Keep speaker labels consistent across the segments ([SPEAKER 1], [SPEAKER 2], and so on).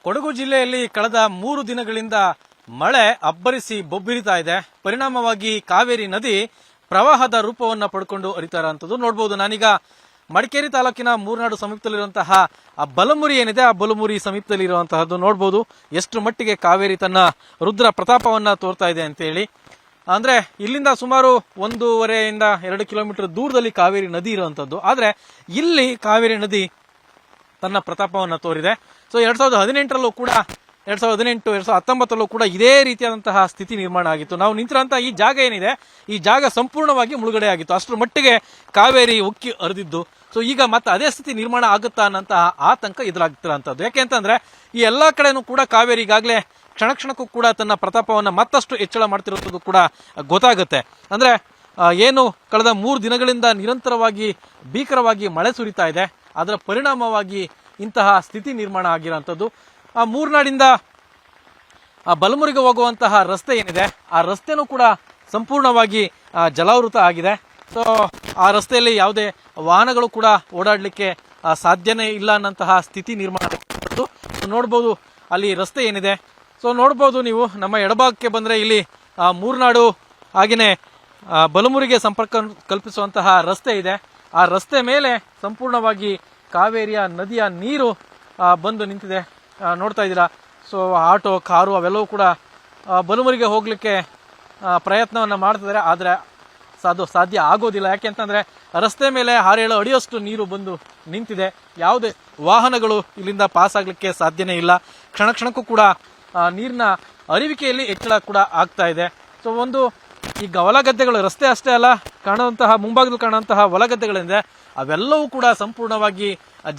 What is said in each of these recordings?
[SPEAKER 1] ಕೊಡಗು ಜಿಲ್ಲೆಯಲ್ಲಿ ಕಳೆದ 3 ದಿನಗಳಿಂದ ಮಳೆ ಅಬ್ಬರಿಸಿ ಬೊಬ್ಬಿರಿತಾ ಇದೆ. ಪರಿಣಾಮವಾಗಿ ಕಾವೇರಿ ನದಿ ಪ್ರವಾಹದ ರೂಪವನ್ನು ಪಡ್ಕೊಂಡು ಹರಿತಾ ಇರುವಂತದ್ದು ನೋಡಬಹುದು. ನಾನೀಗ ಮಡಿಕೇರಿ ತಾಲೂಕಿನ ಮೂರ್ನಾಡು ಸಮೀಪದಲ್ಲಿರುವಂತಹ ಆ ಬಲಮುರಿ ಏನಿದೆ, ಆ ಬಲಮುರಿ ಸಮೀಪದಲ್ಲಿ ಇರುವಂತಹದ್ದು ನೋಡಬಹುದು. ಎಷ್ಟು ಮಟ್ಟಿಗೆ ಕಾವೇರಿ ತನ್ನ ರುದ್ರ ಪ್ರತಾಪವನ್ನ ತೋರ್ತಾ ಇದೆ ಅಂತ ಹೇಳಿ. ಅಂದ್ರೆ ಇಲ್ಲಿಂದ ಸುಮಾರು 1.5 to 2 ಕಿಲೋಮೀಟರ್ ದೂರದಲ್ಲಿ ಕಾವೇರಿ ನದಿ ಇರುವಂತದ್ದು. ಆದ್ರೆ ಇಲ್ಲಿ ಕಾವೇರಿ ನದಿ ತನ್ನ ಪ್ರತಾಪವನ್ನ ತೋರಿದೆ. ಸೊ 2018ರಲ್ಲೂ ಕೂಡ 2018, 2019ರಲ್ಲೂ ಕೂಡ ಇದೇ ರೀತಿಯಾದಂತಹ ಸ್ಥಿತಿ ನಿರ್ಮಾಣ ಆಗಿತ್ತು. ನಾವು ನಿಂತಿರುವಂತಹ ಈ ಜಾಗ ಏನಿದೆ, ಈ ಜಾಗ ಸಂಪೂರ್ಣವಾಗಿ ಮುಳುಗಡೆ ಆಗಿತ್ತು. ಅಷ್ಟರ ಮಟ್ಟಿಗೆ ಕಾವೇರಿ ಉಕ್ಕಿ ಹರಿದಿದ್ದು. ಸೊ ಈಗ ಮತ್ತೆ ಅದೇ ಸ್ಥಿತಿ ನಿರ್ಮಾಣ ಆಗುತ್ತಾ ಅನ್ನಂತಹ ಆತಂಕ ಎದುರಾಗ್ತಿರೋಂಥದ್ದು. ಯಾಕೆಂತಂದ್ರೆ ಈ ಎಲ್ಲಾ ಕಡೆನೂ ಕೂಡ ಕಾವೇರಿ ಈಗಾಗಲೇ ಕ್ಷಣ ಕ್ಷಣಕ್ಕೂ ಕೂಡ ತನ್ನ ಪ್ರತಾಪವನ್ನ ಮತ್ತಷ್ಟು ಹೆಚ್ಚಳ ಮಾಡ್ತಿರೋದು ಕೂಡ ಗೊತ್ತಾಗುತ್ತೆ. ಅಂದ್ರೆ ಏನು ಕಳೆದ 3 ದಿನಗಳಿಂದ ನಿರಂತರವಾಗಿ ಭೀಕರವಾಗಿ ಮಳೆ ಸುರಿತಾ ಇದೆ, ಅದರ ಪರಿಣಾಮವಾಗಿ ಇಂತಹ ಸ್ಥಿತಿ ನಿರ್ಮಾಣ ಆಗಿರೋಂಥದ್ದು. ಆ ಮೂರ್ನಾಡಿಂದ ಬಲಮುರಿಗೆ ಹೋಗುವಂತಹ ರಸ್ತೆ ಏನಿದೆ, ಆ ರಸ್ತೆನೂ ಕೂಡ ಸಂಪೂರ್ಣವಾಗಿ ಜಲಾವೃತ ಆಗಿದೆ. ಸೊ ಆ ರಸ್ತೆಯಲ್ಲಿ ಯಾವುದೇ ವಾಹನಗಳು ಕೂಡ ಓಡಾಡಲಿಕ್ಕೆ ಸಾಧ್ಯನೇ ಇಲ್ಲ ಅನ್ನಂತಹ ಸ್ಥಿತಿ ನಿರ್ಮಾಣ ಆಗಿತ್ತು. ನೋಡ್ಬೋದು ಅಲ್ಲಿ ರಸ್ತೆ ಏನಿದೆ. ಸೊ ನೋಡ್ಬೋದು ನೀವು, ನಮ್ಮ ಎಡಭಾಗಕ್ಕೆ ಬಂದ್ರೆ ಇಲ್ಲಿ ಮೂರ್ನಾಡು ಹಾಗೆಯೇ ಬಲಮುರಿಗೆ ಸಂಪರ್ಕ ಕಲ್ಪಿಸುವಂತಹ ರಸ್ತೆ ಇದೆ. ಆ ರಸ್ತೆ ಮೇಲೆ ಸಂಪೂರ್ಣವಾಗಿ ಕಾವೇರಿಯ ನದಿಯ ನೀರು ಬಂದು ನಿಂತಿದೆ, ನೋಡ್ತಾ ಇದ್ದೀರಾ. ಸೊ ಆಟೋ, ಕಾರು ಅವೆಲ್ಲವೂ ಕೂಡ ಬಲಮುರಿಗೆ ಹೋಗ್ಲಿಕ್ಕೆ ಪ್ರಯತ್ನವನ್ನ ಮಾಡ್ತಿದ್ದಾರೆ. ಆದ್ರೆ ಅದು ಸಾಧ್ಯ ಆಗೋದಿಲ್ಲ. ಯಾಕೆಂತಂದ್ರೆ ರಸ್ತೆ ಮೇಲೆ 6-7 ಅಡಿಯಷ್ಟು ನೀರು ಬಂದು ನಿಂತಿದೆ. ಯಾವುದೇ ವಾಹನಗಳು ಇಲ್ಲಿಂದ ಪಾಸ್ ಆಗ್ಲಿಕ್ಕೆ ಸಾಧ್ಯನೇ ಇಲ್ಲ. ಕ್ಷಣ ಕ್ಷಣಕ್ಕೂ ಕೂಡ ನೀರಿನ ಅರಿವಿಕೆಯಲ್ಲಿ ಹೆಚ್ಚಳ ಕೂಡ ಆಗ್ತಾ ಇದೆ. ಸೊ ಒಂದು ಈಗ ಹೊಲಗದ್ದೆಗಳು, ರಸ್ತೆ ಅಷ್ಟೇ ಅಲ್ಲ, ಕಾಣುವಂತಹ ಮುಂಭಾಗದಲ್ಲಿ ಕಾಣುವಂತಹ ಹೊಲಗದ್ದೆಗಳಿಂದ ಅವೆಲ್ಲವೂ ಕೂಡ ಸಂಪೂರ್ಣವಾಗಿ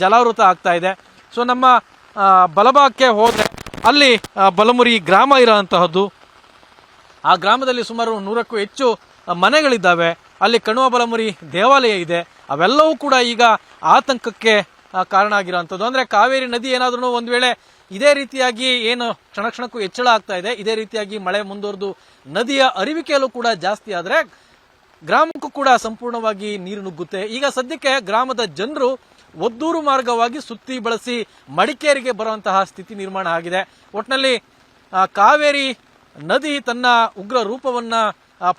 [SPEAKER 1] ಜಲಾವೃತ ಆಗ್ತಾ ಇದೆ. ಸೊ ನಮ್ಮ ಬಲಭಾಗಕ್ಕೆ ಹೋದ್ರೆ ಅಲ್ಲಿ ಬಲಮುರಿ ಗ್ರಾಮ ಇರೋಂತಹದ್ದು. ಆ ಗ್ರಾಮದಲ್ಲಿ ಸುಮಾರು 100ಕ್ಕೂ ಹೆಚ್ಚು ಮನೆಗಳಿದ್ದಾವೆ. ಅಲ್ಲಿ ಕಣುವ ಬಲಮುರಿ ದೇವಾಲಯ ಇದೆ. ಅವೆಲ್ಲವೂ ಕೂಡ ಈಗ ಆತಂಕಕ್ಕೆ ಕಾರಣ ಆಗಿರೋಂಥದ್ದು. ಅಂದ್ರೆ ಕಾವೇರಿ ನದಿ ಏನಾದ್ರೂ ಒಂದ್ ವೇಳೆ ಇದೇ ರೀತಿಯಾಗಿ ಏನು ಕ್ಷಣ ಕ್ಷಣಕ್ಕೂ ಹೆಚ್ಚಳ ಆಗ್ತಾ ಇದೆ, ಇದೇ ರೀತಿಯಾಗಿ ಮಳೆ ಮುಂದುವರೆದು ನದಿಯ ಅರಿವಿಕೆಯಲ್ಲೂ ಕೂಡ ಜಾಸ್ತಿ ಆದ್ರೆ ಗ್ರಾಮಕ್ಕೂ ಕೂಡ ಸಂಪೂರ್ಣವಾಗಿ ನೀರು ನುಗ್ಗುತ್ತೆ. ಈಗ ಸದ್ಯಕ್ಕೆ ಗ್ರಾಮದ ಜನರು ಒದ್ದೂರು ಮಾರ್ಗವಾಗಿ ಸುತ್ತಿ ಬಳಸಿ ಮಡಿಕೇರಿಗೆ ಬರುವಂತಹ ಸ್ಥಿತಿ ನಿರ್ಮಾಣ ಆಗಿದೆ. ಒಟ್ಟಿನಲ್ಲಿ ಕಾವೇರಿ ನದಿ ತನ್ನ ಉಗ್ರ ರೂಪವನ್ನ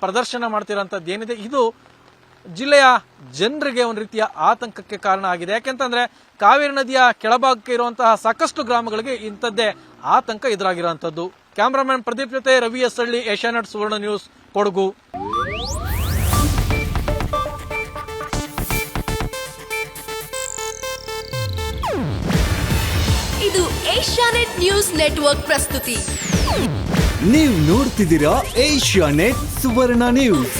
[SPEAKER 1] ಪ್ರದರ್ಶನ ಮಾಡ್ತಿರೋಂಥದ್ದು ಏನಿದೆ, ಇದು ಜಿಲ್ಲೆಯ ಜನರಿಗೆ ಒಂದು ರೀತಿಯ ಆತಂಕಕ್ಕೆ ಕಾರಣ ಆಗಿದೆ. ಯಾಕೆಂತಂದ್ರೆ ಕಾವೇರಿ ನದಿಯ ಕೆಳಭಾಗಕ್ಕೆ ಇರುವಂತಹ ಸಾಕಷ್ಟು ಗ್ರಾಮಗಳಿಗೆ ಇಂಥದ್ದೇ ಆತಂಕ ಎದುರಾಗಿರುವಂತದ್ದು. ಕ್ಯಾಮರಾಮನ್ ಪ್ರದೀಪ್ ಜೊತೆ ರವಿ ಎಸ್ ಹಳ್ಳಿ, ಏಷ್ಯಾನೆಟ್ ಸುವರ್ಣ ನ್ಯೂಸ್, ಕೊಡಗು.
[SPEAKER 2] ಇದು ಏಷ್ಯಾನೆಟ್ ನ್ಯೂಸ್ ನೆಟ್ವರ್ಕ್ ಪ್ರಸ್ತುತಿ.
[SPEAKER 3] ನೀವು ನೋಡ್ತಿದ್ದೀರಾ ಏಷ್ಯಾನೆಟ್ ಸುವರ್ಣ ನ್ಯೂಸ್.